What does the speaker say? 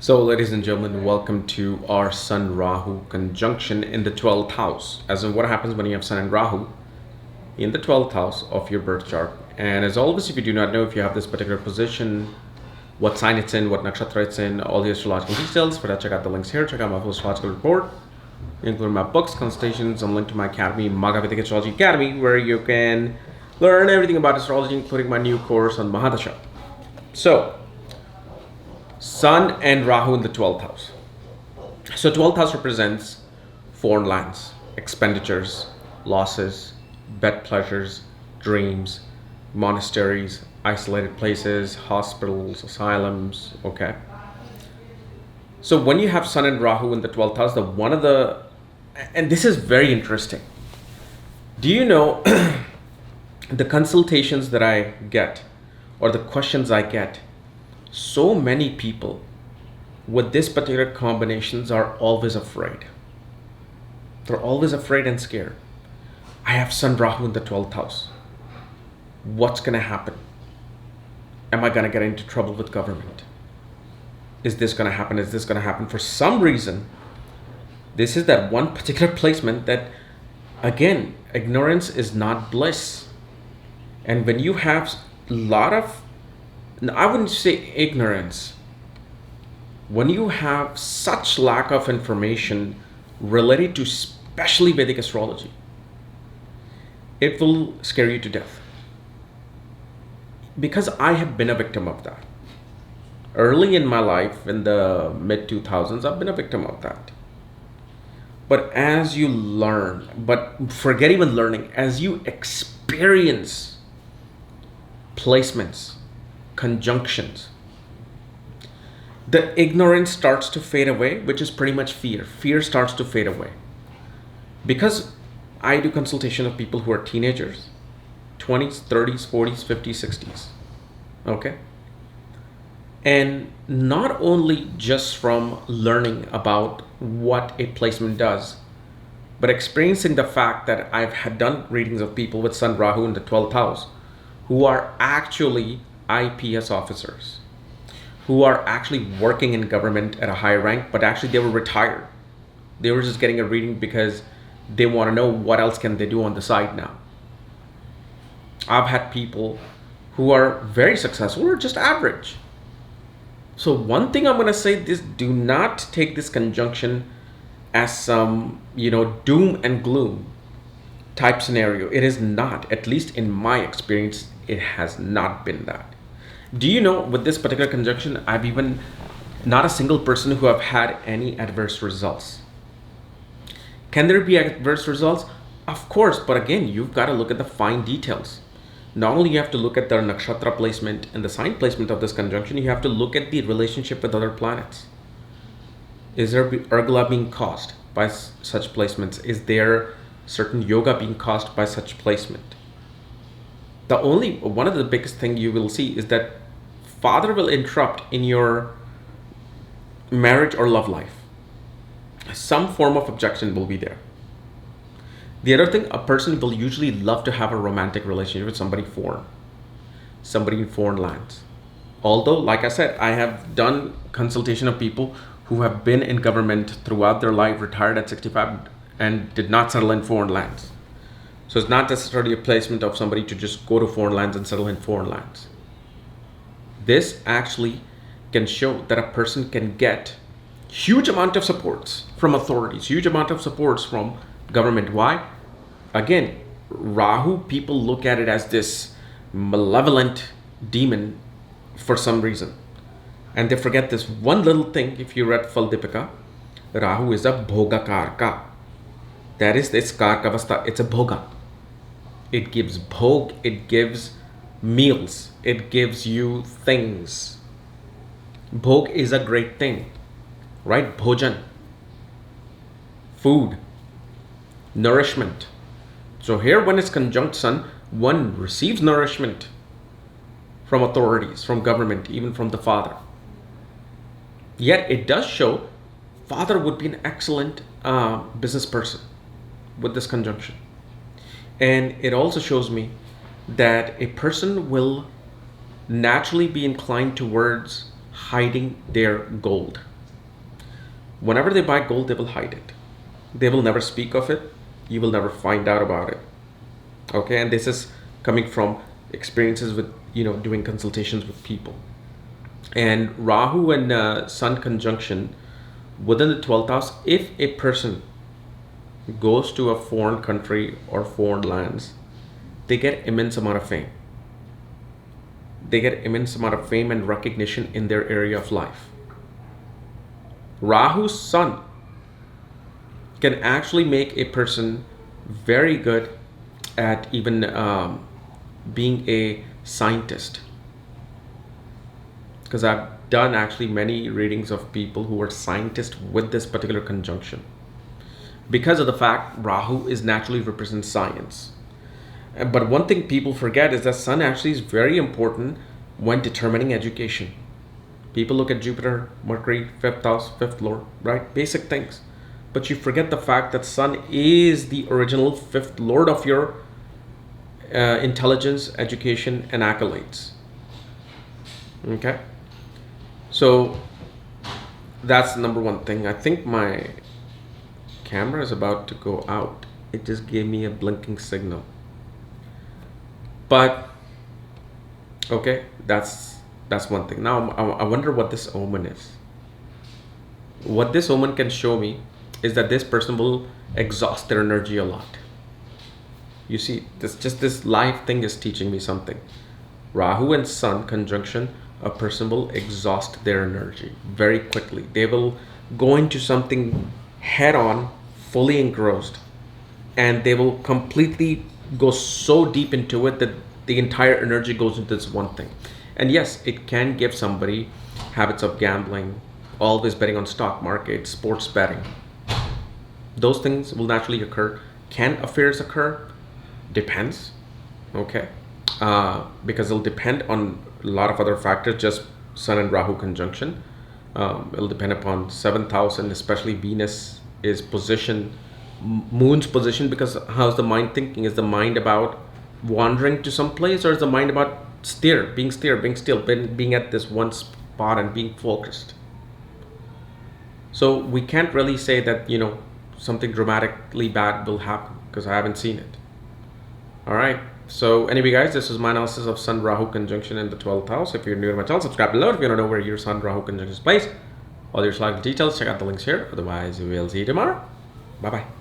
So, ladies and gentlemen, welcome to our Sun Rahu conjunction in the 12th house. As in, what happens when you have Sun and Rahu in the 12th house of your birth chart. And as always, if you do not know if you have this particular position, what sign it's in, what nakshatra it's in, all the astrological details, for that, check out the links here. Check out my full astrological report, including my books, Consultations, and link to my academy, Vedic Astrology Academy, where you can learn everything about astrology, including my new course on Mahadasha. So, Sun and Rahu in the 12th house. So 12th house represents foreign lands, expenditures, losses, bed pleasures, dreams, monasteries, isolated places, hospitals, asylums, okay? So when you have Sun and Rahu in the 12th house, and this is very interesting. Do you know the consultations that I get or the questions I get? So many people with this particular combinations are always afraid. They're always afraid and scared. I have Sun Rahu in the 12th house. What's going to happen? Am I going to get into trouble with government? Is this going to happen? Is this going to happen? For some reason, this is that one particular placement that, again, ignorance is not bliss. And when you have a lot of, I wouldn't say ignorance, when you have such lack of information related to especially Vedic astrology, it will scare you to death. Because I have been a victim of that. Early in my life, in the mid 2000s, I've been a victim of that. But as you learn, but forget even learning, as you experience placements, conjunctions, the ignorance starts to fade away, which is pretty much fear. Fear starts to fade away. Because I do consultation of people who are teenagers, 20s, 30s, 40s, 50s, 60s. Okay? And not only just from learning about what a placement does, but experiencing the fact that I've had done readings of people with Sun Rahu in the 12th house who are actually IPS officers, who are actually working in government at a high rank, but actually they were retired. They were just getting a reading because they want to know what else can they do on the side now. I've had people who are very successful or just average. So one thing I'm going to say is, do not take this conjunction as some, doom and gloom type scenario. It is not, at least in my experience, it has not been that. Do you know, with this particular conjunction, I've even not a single person who have had any adverse results. Can there be adverse results? Of course, but again, you've got to look at the fine details. Not only you have to look at the nakshatra placement and the sign placement of this conjunction, you have to look at the relationship with other planets. Is there Urgla being caused by such placements? Is there certain yoga being caused by such placement? One of the biggest thing you will see is that father will interrupt in your marriage or love life. Some form of objection will be there. The other thing, a person will usually love to have a romantic relationship with somebody in foreign lands. Although, like I said, I have done consultation of people who have been in government throughout their life, retired at 65, and did not settle in foreign lands. So it's not necessarily a placement of somebody to just go to foreign lands and settle in foreign lands. This actually can show that a person can get huge amount of supports from authorities, huge amount of supports from government. Why? Again, Rahu, people look at it as this malevolent demon for some reason. And they forget this one little thing. If you read Faldipika, Rahu is a bhoga karka. That is this karkavastha. It's a bhoga. It gives bhog, it gives meals, it gives you things. Bhog is a great thing, right? Bhojan, food, nourishment. So here when it's conjunct Sun, one receives nourishment from authorities, from government, even from the father. Yet it does show father would be an excellent business person with this conjunction. And it also shows me that a person will naturally be inclined towards hiding their gold. Whenever they buy gold, they will hide it. They will never speak of it. You will never find out about it. Okay, and this is coming from experiences with, doing consultations with people. And Rahu and Sun conjunction within the 12th house, if a person goes to a foreign country or foreign lands, they get immense amount of fame. They get immense amount of fame and recognition in their area of life. Rahu's Sun can actually make a person very good at even being a scientist. Because I've done actually many readings of people who are scientists with this particular conjunction. Because of the fact Rahu is naturally represents science. But one thing people forget is that Sun actually is very important when determining education. People look at Jupiter, Mercury, 5th house, 5th lord, right? Basic things. But you forget the fact that Sun is the original 5th lord of your intelligence, education, and accolades. Okay? So that's number one thing. I think my camera is about to go out. It just gave me a blinking signal. But okay, that's one thing. Now I wonder what this omen is. What this omen can show me is that this person will exhaust their energy a lot. You see, this life thing is teaching me something. Rahu and Sun conjunction, a person will exhaust their energy very quickly. They will go into something head on, fully engrossed, and they will completely go so deep into it that the entire energy goes into this one thing. And yes, it can give somebody habits of gambling, always betting on stock market, sports betting. Those things will naturally occur. Can affairs occur? Depends. Okay. Because it'll depend on a lot of other factors, just Sun and Rahu conjunction. It'll depend upon 7th house, and especially Venus is position, Moon's position, because how's the mind thinking? Is the mind about wandering to some place, or is the mind about being still, being at this one spot and being focused? So we can't really say that, something dramatically bad will happen, because I haven't seen it. All right. So anyway, guys, this is my analysis of Sun Rahu conjunction in the 12th house. If you're new to my channel, subscribe below. If you want to know where your Sun Rahu conjunction is placed, all your astrological details, check out the links here. Otherwise, we'll see you tomorrow. Bye bye.